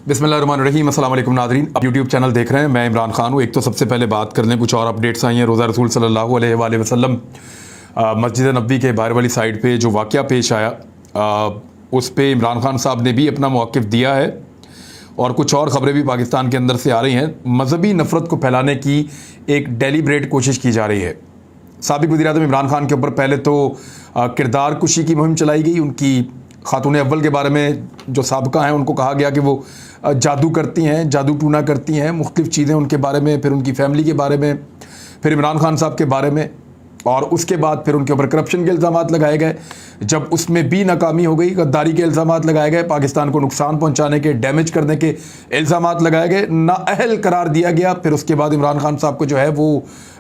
बिस्मिल्लाहिर्रहमानिर्रहीम। अस्सलाम वालेकुम नाज़रीन, आप यूट्यूब चैनल देख रहे हैं। मैं इमरान खान हूँ। एक तो सबसे पहले बात कर लें, कुछ और अपडेट्स आई हैं। रोज़ा रसूल सल्लल्लाहु अलैहि वसल्लम मस्जिद नबी के बाहर वाली साइड पे जो वाक़या पेश आया, उस पे इमरान खान साहब ने भी अपना मौक़िफ़ दिया है और कुछ और ख़बरें भी पाकिस्तान के अंदर से आ रही हैं। मजहबी नफ़रत को फैलाने की एक डेलीब्रेट कोशिश की जा रही है। साबिक़ वज़ीर-ए-आज़म इमरान खान के ऊपर पहले तो किरदार कुशी की मुहिम चलाई गई। उनकी खातून अव्वल के बारे में जो साबका हैं उनको कहा गया कि वो जादू करती हैं, जादू टूना करती हैं, मुख्तलिफ़ चीज़ें उनके बारे में, फिर उनकी फ़ैमिली के बारे में, फिर इमरान खान साहब के बारे में, और उसके बाद फिर उनके ऊपर करप्शन के इल्ज़ामात लगाए गए। जब उसमें भी नाकामी हो गई, गद्दारी के इल्ज़ामात लगाए गए, पाकिस्तान को नुकसान पहुँचाने के, डैमेज करने के इल्ज़ामात लगाए गए, नाअहल करार दिया गया। फिर उसके बाद इमरान खान साहब को जो है वो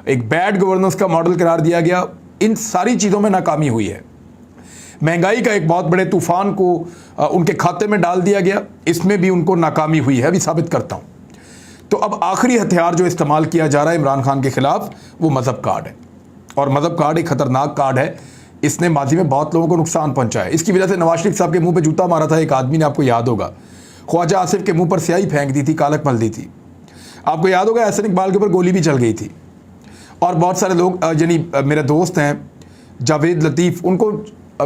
एक बैड गवर्नेंस का मॉडल करार दिया गया। इन सारी चीज़ों में नाकामी हुई है। महंगाई का एक बहुत बड़े तूफ़ान को उनके खाते में डाल दिया गया, इसमें भी उनको नाकामी हुई है। अभी साबित करता हूँ। तो अब आखिरी हथियार जो इस्तेमाल किया जा रहा है इमरान खान के ख़िलाफ़, वो मज़हब कार्ड है। और मज़हब कार्ड एक ख़तरनाक कार्ड है। इसने माजी में बहुत लोगों को नुकसान पहुँचाया। इसकी वजह से नवाज शरीफ साहब के मुँह पर जूता मारा था एक आदमी ने, आपको याद होगा। ख्वाजा आसिफ के मुँह पर स्याही फेंक दी थी, कालक मल दी थी। आपको याद होगा एहसन इकबाल के ऊपर गोली भी चल गई थी। और बहुत सारे लोग, यानी मेरे दोस्त हैं जावेद लतीफ़, उनको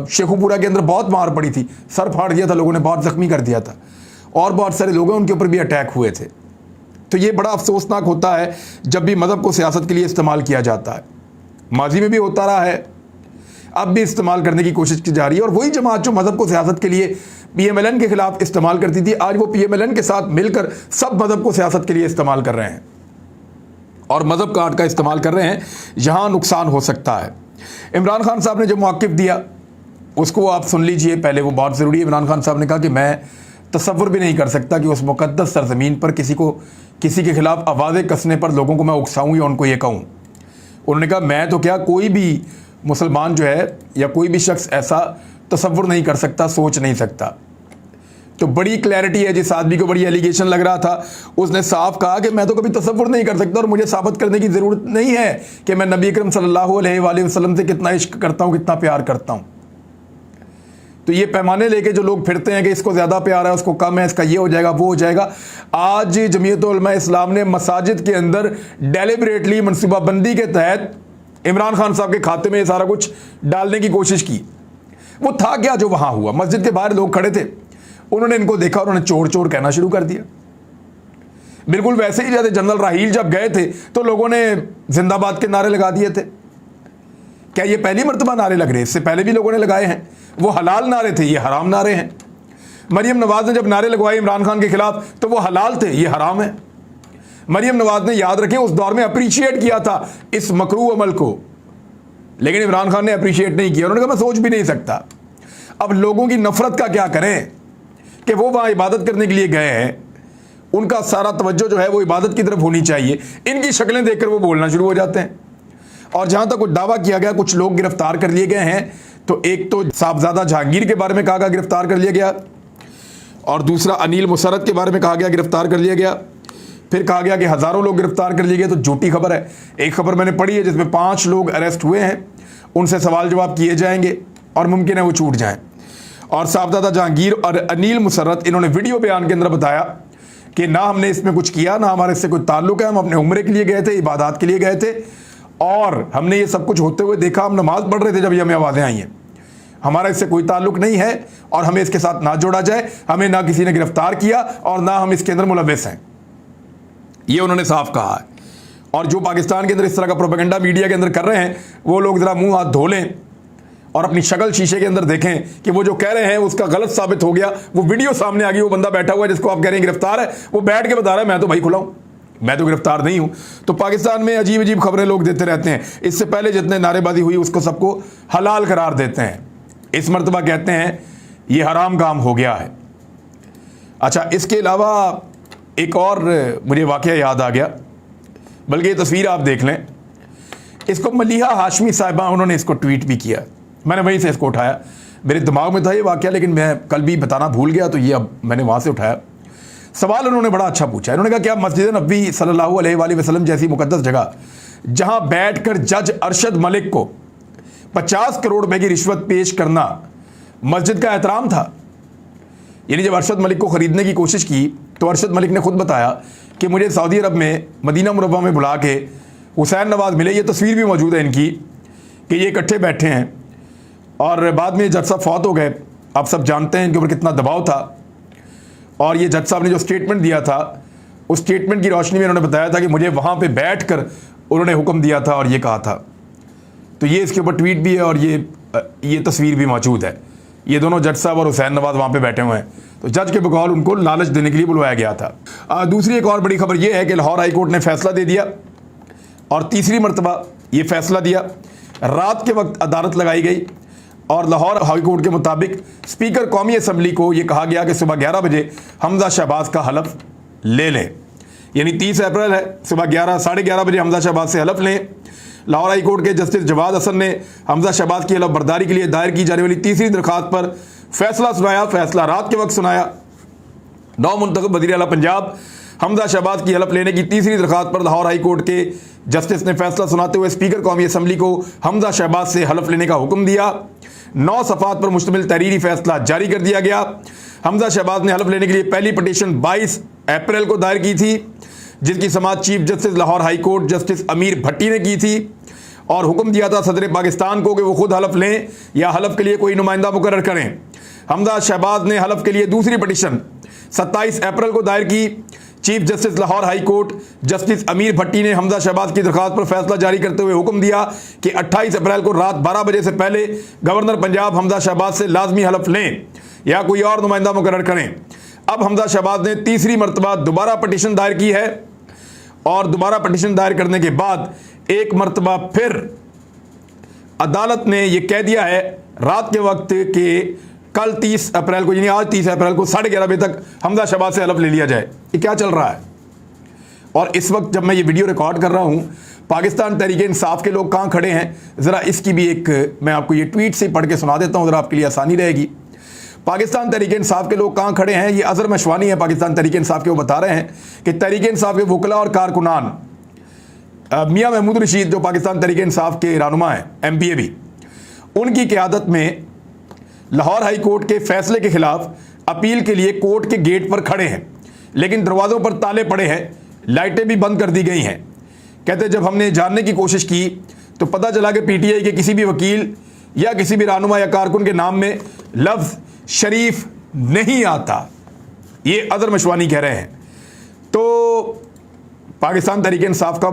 शेखुपुरा के अंदर बहुत मार पड़ी थी, सर फाड़ दिया था लोगों ने, बहुत ज़ख्मी कर दिया था। और बहुत सारे लोग हैं उनके ऊपर भी अटैक हुए थे। तो ये बड़ा अफसोसनाक होता है जब भी मज़हब को सियासत के लिए इस्तेमाल किया जाता है। माजी में भी होता रहा है, अब भी इस्तेमाल करने की कोशिश की जा रही है। और वही जमात जो मज़हब को सियासत के लिए PMLN के ख़िलाफ़ इस्तेमाल करती थी, आज वो PMLN के साथ मिलकर सब मज़हब को सियासत के लिए इस्तेमाल कर रहे हैं और मज़हब कार्ड का इस्तेमाल कर रहे हैं जहाँ नुकसान हो सकता है। इमरान खान साहब ने जो मौक़िफ़ दिया उसको आप सुन लीजिए पहले, वो बहुत ज़रूरी है। इमरान खान साहब ने कहा कि मैं तसव्वुर भी नहीं कर सकता कि उस मुक़द्दस सरज़मीन पर किसी के ख़िलाफ़ आवाज़ें कसने पर लोगों को मैं उकसाऊँ या उनको ये कहूँ। उन्होंने कहा मैं तो क्या, कोई भी मुसलमान जो है या कोई भी शख्स ऐसा तसव्वुर नहीं कर सकता, सोच नहीं सकता। तो बड़ी क्लैरिटी है। जिस आदमी को बड़ी एलिगेशन लग रहा था उसने साफ कहा कि मैं तो कभी तसव्वुर नहीं कर सकता और मुझे साबित करने की ज़रूरत नहीं है कि मैं नबी अकरम सल्लल्लाहु अलैहि वसल्लम से कितना इश्क करता हूँ, कितना प्यार करता हूँ। तो ये पैमाने लेके जो लोग फिरते हैं कि इसको ज़्यादा प्यार है, उसको कम है, इसका ये हो जाएगा, वो हो जाएगा। आज जमीयत उलमा इस्लाम ने मसाजिद के अंदर डेलिबरेटली मनसूबाबंदी के तहत इमरान खान साहब के खाते में ये सारा कुछ डालने की कोशिश की। वो था क्या जो वहाँ हुआ? मस्जिद के बाहर लोग खड़े थे, उन्होंने इनको देखा, उन्होंने चोर चोर कहना शुरू कर दिया। बिल्कुल वैसे ही जैसे जनरल राहील जब गए थे तो लोगों ने जिंदाबाद के नारे लगा दिए थे। क्या ये पहली मर्तबा नारे लग रहे हैं? इससे पहले भी लोगों ने लगाए हैं। वो हलाल नारे थे, ये हराम नारे हैं। मरियम नवाज ने जब नारे लगवाए इमरान खान के खिलाफ तो वो हलाल थे, ये हराम है। मरियम नवाज ने, याद रखें, उस दौर में अप्रिशिएट किया था इस मकरू अमल को, लेकिन इमरान खान ने अप्रिशिएट नहीं किया। उन्होंने कहा मैं सोच भी नहीं सकता। अब लोगों की नफरत का क्या करें कि वो वहाँ इबादत करने के लिए गए हैं, उनका सारा तवज्जो जो है वो इबादत की तरफ होनी चाहिए। इनकी शक्लें देखकर वो बोलना शुरू हो जाते हैं। और जहाँ तक कुछ दावा किया गया, कुछ लोग गिरफ्तार कर लिए गए हैं। तो एक तो साहबजादा जहांगीर के बारे में कहा गया गिरफ्तार कर लिया गया, और दूसरा अनिल मुसरत के बारे में कहा गया गिरफ्तार कर लिया गया। फिर कहा गया कि हज़ारों लोग गिरफ्तार कर लिए गए। तो झूठी खबर है। एक खबर मैंने पढ़ी है जिसमें 5 लोग अरेस्ट हुए हैं, उनसे सवाल जवाब किए जाएंगे और मुमकिन है वो छूट जाएं। और साहबजादा जहांगीर और अनिल मुसरत, इन्होंने वीडियो बयान के अंदर बताया कि ना हमने इसमें कुछ किया, ना हमारे इससे कोई ताल्लुक है, हम अपने उम्रे के लिए गए थे, इबादत के लिए गए थे, और हमने ये सब कुछ होते हुए देखा। हम नमाज पढ़ रहे थे जब ये हमें आवाज़ें आई हैं। हमारा इससे कोई ताल्लुक नहीं है और हमें इसके साथ ना जोड़ा जाए। हमें ना किसी ने गिरफ्तार किया और ना हम इसके अंदर मुलव्विस हैं, ये उन्होंने साफ कहा है। और जो पाकिस्तान के अंदर इस तरह का प्रोपेगेंडा मीडिया के अंदर कर रहे हैं, वो लोग ज़रा मुंह हाथ धो लें और अपनी शक्ल शीशे के अंदर देखें कि वो जो कह रहे हैं उसका गलत साबित हो गया। वो वीडियो सामने आ गई, वो बंदा बैठा हुआ है जिसको आप कह रहे हैं गिरफ्तार है, वो बैठ के बता रहा है मैं तो भाई खुला हूँ, मैं तो गिरफ्तार नहीं हूं। तो पाकिस्तान में अजीब अजीब खबरें लोग देते रहते हैं। इससे पहले जितने नारेबाजी हुई उसको सबको हलाल करार देते हैं। इस मर्तबा कहते हैं ये हराम काम हो गया है। अच्छा, इसके अलावा एक और मुझे वाकया याद आ गया, बल्कि ये तस्वीर आप देख लें। इसको मलिहा हाशमी साहिबा, उन्होंने इसको ट्वीट भी किया। मैंने वहीं से इसको उठाया, मेरे दिमाग में था ये वाकया, लेकिन मैं कल भी बताना भूल गया, तो ये अब मैंने वहाँ से उठाया। सवाल उन्होंने बड़ा अच्छा पूछा। उन्होंने कहा क्या मस्जिद नबी सल्लल्लाहु अलैहि वसल्लम जैसी मुकद्दस जगह जहां बैठकर जज अरशद मलिक को 50 करोड़ रुपए की रिश्वत पेश करना मस्जिद का एहतराम था? यानी जब अरशद मलिक को खरीदने की कोशिश की तो अरशद मलिक ने खुद बताया कि मुझे सऊदी अरब में मदीना मुनव्वरा में बुला के हुसैन नवाज मिले। ये तस्वीर भी मौजूद है इनकी कि ये इकट्ठे बैठे हैं और बाद में जज साहब फौत हो गए। आप सब जानते हैं इनके ऊपर कितना दबाव था और ये जज साहब ने जो स्टेटमेंट दिया था उस स्टेटमेंट की रोशनी में उन्होंने बताया था कि मुझे वहाँ पे बैठकर उन्होंने हुक्म दिया था और ये कहा था। तो ये इसके ऊपर ट्वीट भी है और ये तस्वीर भी मौजूद है। ये दोनों जज साहब और हुसैन नवाज वहाँ पे बैठे हुए हैं। तो जज के बकौल उनको लालच देने के लिए बुलवाया गया था। दूसरी एक और बड़ी खबर ये है कि लाहौर हाई कोर्ट ने फैसला दे दिया और तीसरी मरतबा ये फैसला दिया। रात के वक्त अदालत लगाई गई और लाहौर हाई कोर्ट के मुताबिक स्पीकर कौमी असम्बली को ये कहा गया कि सुबह 11 बजे हमजा शहबाज का हलफ ले लें। यानी 30 अप्रैल है, सुबह 11-11:30 बजे हमजा शहबाज से हलफ लें। लाहौर हाई कोर्ट के जस्टिस जवाद हसन ने हमजा शहबाज की हलफ बर्दारी के लिए दायर की जाने वाली तीसरी दरखास्त पर फैसला सुनाया। फैसला रात के वक्त सुनाया। 9 मुंतखब वज़ीर आला पंजाब हमजा शहबाज की हलफ लेने की तीसरी दरखास्त पर लाहौर हाई कोर्ट के जस्टिस ने फैसला सुनाते हुए स्पीकर कौमी असम्बली को हमजा शहबाज से हलफ लेने का हुक्म दिया। 9 सफ़ात पर मुश्तमिल तहरीरी फैसला जारी कर दिया गया। हमजा शहबाज ने हलफ लेने के लिए पहली पटिशन 22 अप्रैल को दायर की थी, जिसकी समाअत chief justice Lahore high court justice Amir Bhatti ने की थी और हुक्म दिया था सदर पाकिस्तान को कि वो खुद हलफ लें या हलफ के लिए कोई नुमाइंदा मुकर्रर करें। हमजा शहबाज ने हलफ के लिए दूसरी पटिशन 27 अप्रैल को दायर की। Chief justice Lahore high court justice Amir Bhatti ने हमजा शहबाज की दरखास्त पर फैसला जारी करते हुए हुक्म दिया कि 28 अप्रैल को रात 12 बजे से पहले गवर्नर पंजाब हमजा शहबाज से लाजमी हलफ लें या कोई और नुमाइंदा मुकर्रर करें। अब हमजा शहबाज ने तीसरी मरतबा दोबारा पटिशन दायर की है और दोबारा पटिशन दायर करने के बाद एक मरतबा फिर अदालत ने यह कह दिया है रात के वक्त कि कल 30 अप्रैल को यानी आज 30 अप्रैल को 11:30 बजे तक हमजा शहबाज से हलफ ले लिया जाए। ये क्या चल रहा है? और इस वक्त जब मैं ये वीडियो रिकॉर्ड कर रहा हूं, पाकिस्तान तहरीक इंसाफ के लोग कहां खड़े हैं, ज़रा इसकी भी एक मैं आपको ये ट्वीट से पढ़ के सुना देता हूं, ज़रा आपके लिए आसानी रहेगी। पाकिस्तान तहरीक इंसाफ के लोग कहां खड़े हैं, ये अजहर मशवानी है पाकिस्तान तहरीक इंसाफ के, वो बता रहे हैं कि तहरीक इंसाफ के वकला और कारकुनान मियाँ महमूद रशीद जो पाकिस्तान तहरीक इंसाफ के रहनुमा हैं, MPA भी, उनकी क़यादत में लाहौर हाई कोर्ट के फैसले के खिलाफ अपील के लिए कोर्ट के गेट पर खड़े हैं, लेकिन दरवाज़ों पर ताले पड़े हैं, लाइटें भी बंद कर दी गई हैं। कहते जब हमने जानने की कोशिश की तो पता चला कि PTI के किसी भी वकील या किसी भी रहनुमा या कारकुन के नाम में लफ्ज़ शरीफ नहीं आता। ये अजहर मशवानी कह रहे हैं। तो पाकिस्तान तहरीक इंसाफ का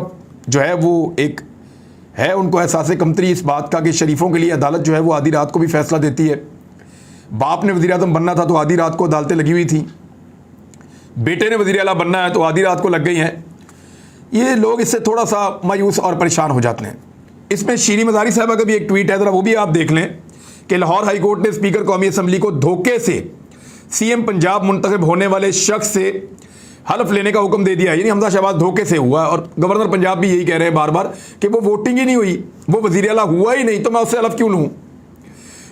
जो है वो एक है, उनको एहसास कमतरी इस बात का कि शरीफों के लिए अदालत जो है वो आधी रात को भी फैसला देती है। बाप ने वज़ीर आज़म बनना था तो आधी रात को अदालतें लगी हुई थी, बेटे ने वज़ीर आला बनना है तो आधी रात को लग गई हैं। ये लोग इससे थोड़ा सा मायूस और परेशान हो जाते हैं। इसमें शीरी मज़ारी साहबा का भी एक ट्वीट है, ज़रा वो भी आप देख लें कि लाहौर हाई कोर्ट ने स्पीकर कौमी असम्बली को धोखे से CM पंजाब मुंतखब होने वाले शख्स से हलफ लेने का हुक्म दे दिया। यानी हमजा शहबाज धोखे से हुआ और गवर्नर पंजाब भी यही कह रहे हैं बार बार कि वो वोटिंग ही नहीं हुई, वो वज़ीर आला हुआ ही नहीं, तो मैं उससे हलफ क्यों लूँ।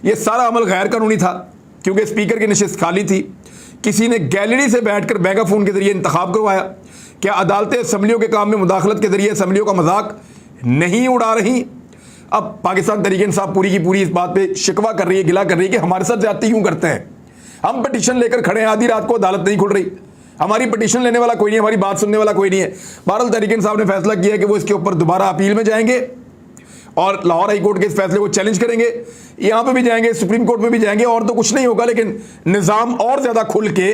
ये सारा अमल गैर कानूनी था क्योंकि स्पीकर की नशिस्त खाली थी। किसी ने गैलरी से बैठकर मेगाफोन के जरिए इंतखाब करवाया। क्या अदालतें असम्बलियों के काम में मुदाखलत के जरिए असम्बलियों का मजाक नहीं उड़ा रही? अब पाकिस्तान तहरीक इंसाफ पूरी की पूरी इस बात पे शिकवा कर रही है, गिला कर रही है कि हमारे साथ ज्यादती क्यों करते हैं। हम पटिशन लेकर खड़े हैं, आधी रात को अदालत नहीं खुल रही, हमारी पटिशन लेने वाला कोई नहीं, हमारी बात सुनने वाला कोई नहीं है। बहरहाल तहरीक इंसाफ ने फैसला किया है कि वो इसके ऊपर दोबारा अपील में जाएंगे और लाहौर हाई कोर्ट के इस फैसले को चैलेंज करेंगे। यहाँ पे भी जाएंगे, सुप्रीम कोर्ट में भी जाएंगे, और तो कुछ नहीं होगा, लेकिन निज़ाम और ज़्यादा खुल के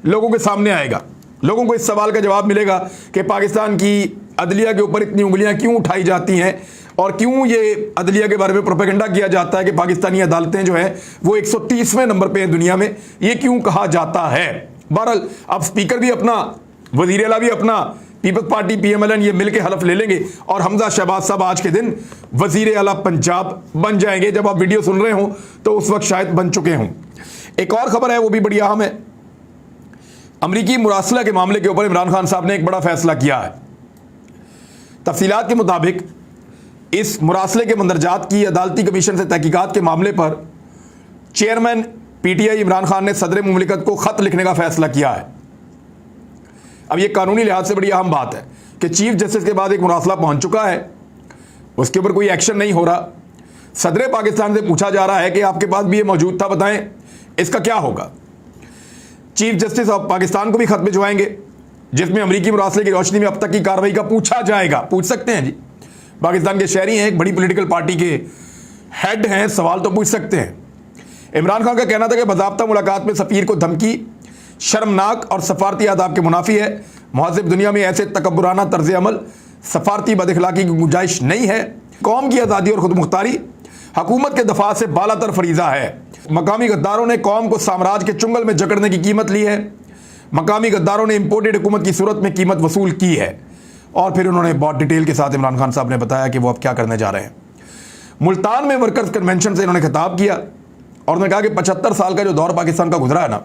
लोगों के सामने आएगा। लोगों को इस सवाल का जवाब मिलेगा कि पाकिस्तान की अदलिया के ऊपर इतनी उंगलियां क्यों उठाई जाती हैं और क्यों ये अदलिया के बारे में प्रोपेगेंडा किया जाता है कि पाकिस्तानी अदालतें जो हैं वो 130वें नंबर पे हैं दुनिया में, ये क्यों कहा जाता है। बहरहाल अब स्पीकर भी अपना, वज़ीर आला भी अपना, पीपल्स पार्टी PMLN ये मिलकर हलफ ले लेंगे और हमजा शहबाज साहब आज के दिन वज़ीर आला पंजाब बन जाएंगे। जब आप वीडियो सुन रहे हों तो उस वक्त शायद बन चुके हों। एक और खबर है, वो भी बड़ी अहम है। अमरीकी मुरासला के मामले के ऊपर इमरान खान साहब ने एक बड़ा फैसला किया है। तफसीलात के मुताबिक इस मुरासले के मंदरजात की अदालती कमीशन से तहकीकात के मामले पर चेयरमैन PTI इमरान खान ने सदर मुमलिकत को ख़त लिखने का फैसला किया है। अब यह कानूनी लिहाज से बड़ी अहम बात है कि चीफ जस्टिस के बाद एक मुरासला पहुंच चुका है, उसके ऊपर कोई एक्शन नहीं हो रहा। सदर पाकिस्तान से पूछा जा रहा है कि आपके पास भी ये मौजूद था, बताएं इसका क्या होगा। चीफ जस्टिस ऑफ पाकिस्तान को भी खत भिजवाएंगे जिसमें अमरीकी मुरासले की रोशनी में अब तक की कार्रवाई का पूछा जाएगा। पूछ सकते हैं जी, पाकिस्तान के शहरी हैं, एक बड़ी पॉलिटिकल पार्टी के हेड हैं, सवाल तो पूछ सकते हैं। इमरान खान का कहना था कि बाज़ाब्ता मुलाकात में सफ़ीर को धमकी शर्मनाक और सफारती आदाब के मुनाफी है। मुहज़्ज़ब दुनिया में ऐसे तकब्बुराना तर्ज़ अमल, सफारती बदअखलाक़ी की गुंजाइश नहीं है। कौम की आज़ादी और खुद मुख्तारी हुकूमत के दफा से बालातर फरीज़ा है। मकामी गद्दारों ने कौम को साम्राज्य के चुंगल में जकड़ने की कीमत ली है। मकामी गद्दारों ने इंपोर्टेड हुकूमत की सूरत में कीमत वसूल की है। और फिर उन्होंने बहुत डिटेल के साथ इमरान खान साहब ने बताया कि वो अब क्या करने जा रहे हैं। मुल्तान में वर्कर्स कन्वेंशन से इन्होंने खिताब किया और उन्होंने कहा कि 75 साल का जो दौर पाकिस्तान का गुजरा है ना,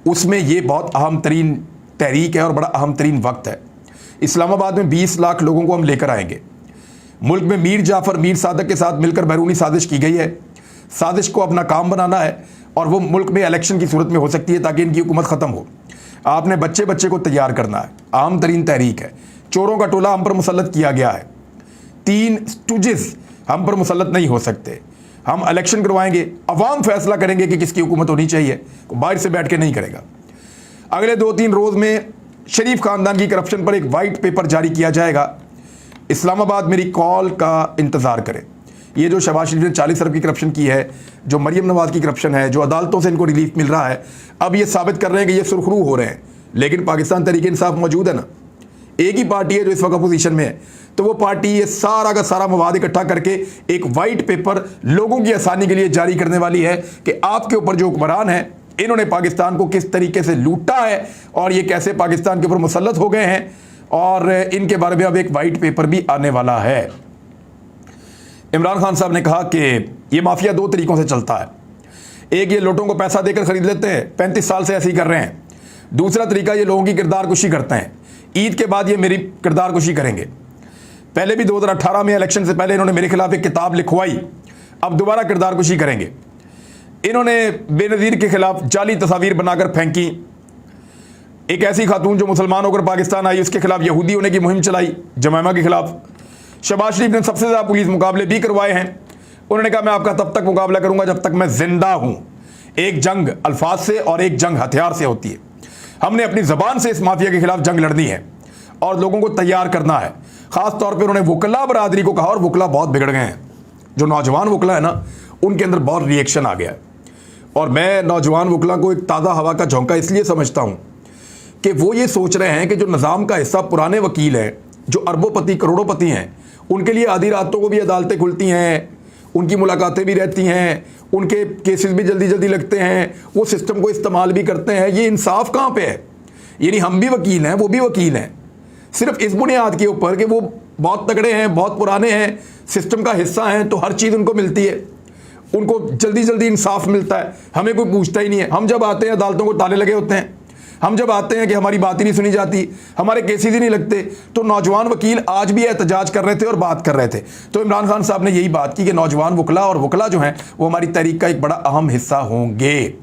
उसमें ये बहुत अहम तरीन तहरीक है और बड़ा अहम तरीन वक्त है। इस्लामाबाद में 20 लाख लोगों को हम लेकर आएंगे। मुल्क में मीर जाफ़र मीर सादक के साथ मिलकर बैरूनी साजिश की गई है। साजिश को अपना काम बनाना है और वो मुल्क में इलेक्शन की सूरत में हो सकती है ताकि इनकी हुकूमत ख़त्म हो। आपने बच्चे बच्चे को तैयार करना है। आम तरीन तहरीक है। चोरों का टोला हम पर मुसल्लत किया गया है। 3 स्टूजेस हम पर मुसल्लत नहीं हो सकते। हम इलेक्शन करवाएंगे, अवाम फैसला करेंगे कि किसकी हुकूमत होनी चाहिए, बाहर से बैठ के नहीं करेगा। अगले 2-3 रोज़ में शरीफ खानदान की करप्शन पर एक वाइट पेपर जारी किया जाएगा। इस्लामाबाद मेरी कॉल का इंतज़ार करें। ये जो शहबाज शरीफ ने 40 अरब की करप्शन की है, जो मरियम नवाज की करप्शन है, जो अदालतों से इनको रिलीफ मिल रहा है, अब ये साबित कर रहे हैं कि ये सुरखरू हो रहे हैं। लेकिन पाकिस्तान तहरीक इंसाफ मौजूद है ना, एक ही पार्टी है जो इस वक्त अपोजिशन में है, तो वो पार्टी ये सारा का सारा मवाद इकट्ठा करके एक वाइट पेपर लोगों की आसानी के लिए जारी करने वाली है कि आपके ऊपर जो हुक्मरान है इन्होंने पाकिस्तान को किस तरीके से लूटा है और ये कैसे पाकिस्तान के ऊपर मुसल्लत हो गए हैं, और इनके बारे में अब एक वाइट पेपर भी आने वाला है। इमरान खान साहब ने कहा कि ये माफिया 2 तरीकों से चलता है। एक, ये लोगों को पैसा देकर खरीद लेते हैं, 35 साल से ऐसे ही कर रहे हैं। दूसरा तरीका, ये लोगों की किरदार कुशी करते हैं। ईद के बाद ये मेरी किरदार कुशी करेंगे। पहले भी 2018 में इलेक्शन से पहले इन्होंने मेरे खिलाफ एक किताब लिखवाई, अब दोबारा किरदार कुशी करेंगे। इन्होंने बेनज़ीर के खिलाफ जाली तस्वीर बनाकर फेंकी। एक ऐसी खातून जो मुसलमान होकर पाकिस्तान आई, उसके खिलाफ यहूदी होने की मुहिम चलाई, जमाइमा के खिलाफ। शहबाज शरीफ ने सबसे ज़्यादा पुलिस मुकाबले भी करवाए हैं। उन्होंने कहा मैं आपका तब तक मुकाबला करूंगा जब तक मैं जिंदा हूं। एक जंग अल्फाज से और एक जंग हथियार से होती है। हमने अपनी ज़बान से इस माफिया के खिलाफ जंग लड़नी है और लोगों को तैयार करना है। ख़ास तौर पर उन्होंने वकला बरादरी को कहा, और वकला बहुत बिगड़ गए हैं। जो नौजवान वकला है ना, उनके अंदर बहुत रिएक्शन आ गया है। और मैं नौजवान वकला को एक ताज़ा हवा का झोंका इसलिए समझता हूँ कि वो ये सोच रहे हैं कि जो निज़ाम का हिस्सा पुराने वकील हैं, जो अरबोपति करोड़ोंपति हैं, उनके लिए आधी रातों को भी अदालतें खुलती हैं, उनकी मुलाकातें भी रहती हैं, उनके केसेस भी जल्दी जल्दी लगते हैं, वो सिस्टम को इस्तेमाल भी करते हैं। ये इंसाफ कहाँ पे है? यानी हम भी वकील हैं, वो भी वकील हैं, सिर्फ इस बुनियाद के ऊपर कि वो बहुत तगड़े हैं, बहुत पुराने हैं, सिस्टम का हिस्सा हैं, तो हर चीज़ उनको मिलती है, उनको जल्दी जल्दी इंसाफ मिलता है। हमें कोई पूछता ही नहीं है। हम जब आते हैं अदालतों को ताले लगे होते हैं। हम जब आते हैं कि हमारी बात ही नहीं सुनी जाती, हमारे केसेस ही नहीं लगते। तो नौजवान वकील आज भी एहतजाज कर रहे थे और बात कर रहे थे। तो इमरान खान साहब ने यही बात की कि नौजवान वकला और वकला जो हैं वो हमारी तहरीक का एक बड़ा अहम हिस्सा होंगे।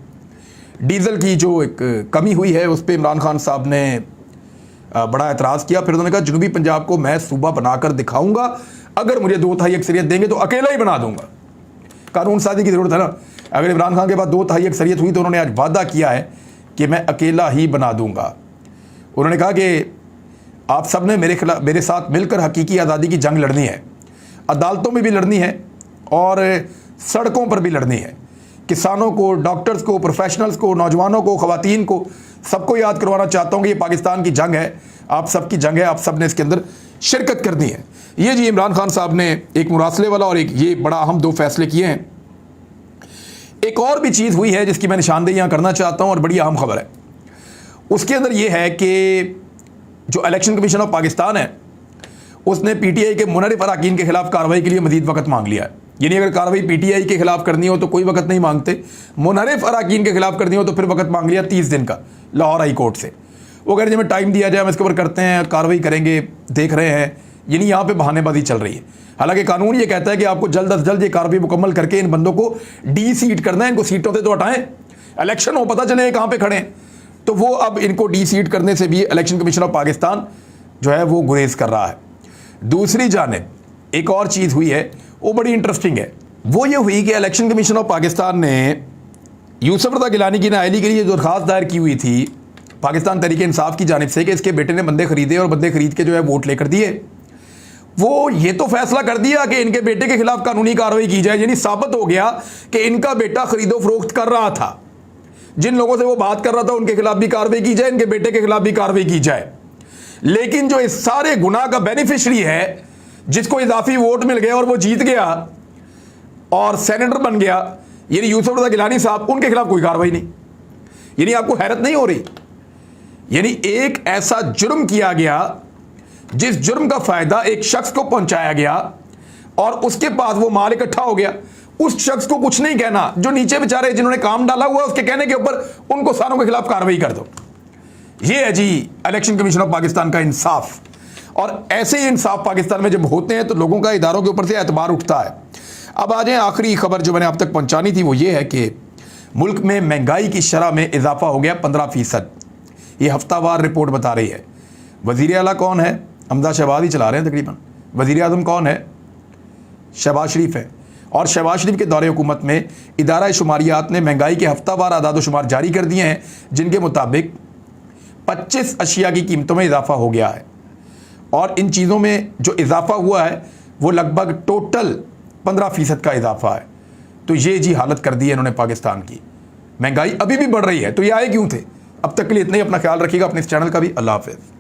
डीजल की जो एक कमी हुई है उस पर इमरान खान साहब ने बड़ा एतराज़ किया। फिर उन्होंने कहा जनूबी पंजाब को मैं सूबा बनाकर दिखाऊंगा, अगर मुझे 2/3 अक्सरियत देंगे तो अकेला ही बना दूंगा। कानून साजी की ज़रूरत है ना। अगर इमरान खान के बाद 2/3 अक्सरियत हुई तो उन्होंने आज वादा किया है कि मैं अकेला ही बना दूंगा। उन्होंने कहा कि आप सब ने मेरे साथ मिलकर हकीकी आज़ादी की जंग लड़नी है, अदालतों में भी लड़नी है और सड़कों पर भी लड़नी है। किसानों को, डॉक्टर्स को, प्रोफेशनल्स को, नौजवानों को, ख़वातीन को, सबको याद करवाना चाहता हूँ कि ये पाकिस्तान की जंग है, आप सबकी जंग है, आप सब ने इसके अंदर शिरकत करनी है। ये जी इमरान खान साहब ने एक मुरासले वाला और एक ये बड़ा अहम 2 फैसले किए हैं। एक और भी चीज़ हुई है जिसकी मैं निशानदेही यहाँ करना चाहता हूँ और बड़ी अहम खबर है। उसके अंदर ये है कि जो इलेक्शन कमीशन ऑफ पाकिस्तान है उसने पीटीआई के मुनरिफ अराकीन के खिलाफ कार्रवाई के लिए मजीद वक्त मांग लिया है। यानी अगर कार्रवाई पीटीआई के खिलाफ करनी हो तो कोई वक्त नहीं मांगते, मुनरिफ अराकीन के खिलाफ करनी हो तो फिर वक्त मांग लिया 30 दिन का लाहौर हाई कोर्ट से। वो कह रहे हैं टाइम दिया जाए, हम इसके ऊपर करते हैं, कार्रवाई करेंगे, देख रहे हैं। यानी यहाँ पे बहानेबाजी चल रही है। हालांकि कानून ये कहता है कि आपको जल्द अज जल्द ये कार्रवाई मुकम्मल करके इन बंदों को डी सीट करना है, इनको सीटों से तो हटाएं, इलेक्शन हो पता चले कहाँ पे खड़े हैं। तो वो अब इनको डी सीट करने से भी इलेक्शन कमीशन ऑफ पाकिस्तान जो है वो गुरेज कर रहा है। दूसरी जानिब एक और चीज़ हुई है वो बड़ी इंटरेस्टिंग है। वो ये हुई कि इलेक्शन कमीशन ऑफ पाकिस्तान ने यूसुफ रज़ा गिलानी की नाअहली के लिए जो दरखास्त दायर की हुई थी पाकिस्तान तहरीक इंसाफ की जानिब से कि इसके बेटे ने बंदे खरीदे और बंदे खरीद के जो है वोट लेकर दिए, वो ये तो फैसला कर दिया कि इनके बेटे के खिलाफ कानूनी कार्रवाई की जाए। यानी साबित हो गया कि इनका बेटा खरीदो फरोख्त कर रहा था, जिन लोगों से वो बात कर रहा था उनके खिलाफ भी कार्रवाई की जाए, इनके बेटे के खिलाफ भी कार्रवाई की जाए। लेकिन जो इस सारे गुनाह का बेनिफिशरी है, जिसको इजाफी वोट मिल गया और वो जीत गया और सेनेटर बन गया, यानी यूसुफ रज़ा गिलानी साहब, उनके खिलाफ कोई कार्रवाई नहीं। यानी आपको हैरत नहीं हो रही? यानी एक ऐसा जुर्म किया गया जिस जुर्म का फायदा एक शख्स को पहुंचाया गया और उसके पास वो माल इकट्ठा हो गया। उस शख्स को कुछ नहीं कहना, जो नीचे बेचारे जिन्होंने काम डाला हुआ उसके कहने के ऊपर उनको सारों के खिलाफ कार्रवाई कर दो। ये है जी इलेक्शन कमीशन ऑफ पाकिस्तान का इंसाफ। और ऐसे ही इंसाफ पाकिस्तान में जब होते हैं तो लोगों का इदारों के ऊपर से एतबार उठता है। अब आ जाए आखिरी खबर जो मैंने आप तक पहुंचानी थी, वो ये है कि मुल्क में महंगाई की शरह में इजाफा हो गया 15%। ये हफ्तावार रिपोर्ट बता रही है। वज़ीर आला कौन है? हमजा शहबाज ही चला रहे हैं तकरीबन। वज़ीर आज़म कौन है? शहबाज शरीफ है। और शहबाज शरीफ के दौरे हुकूमत में इदारा शुमारियात ने महंगाई के हफ्तावार आदाद शुमार जारी कर दिए हैं, जिनके मुताबिक 25 अशिया की कीमतों में इजाफा हो गया है। और इन चीज़ों में जो इजाफा हुआ है वो लगभग टोटल 15% का इजाफा है। तो ये जी हालत कर दी है इन्होंने पाकिस्तान की। महंगाई अभी भी बढ़ रही है, तो ये आए क्यों थे? अब तक के लिए इतना ही। अपना ख्याल रखिएगा, अपने इस चैनल का भी। अल्लाह हाफ़िज़।